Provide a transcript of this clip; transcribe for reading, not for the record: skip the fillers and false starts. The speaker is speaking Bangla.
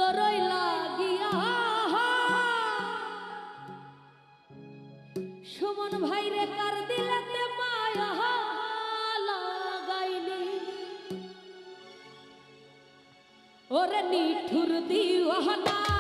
তোরই লাগিয়া সুমন ভাইরে কার দিলাতে মায়া লাগাইলি ওরে নিঠুর দিওয়ানা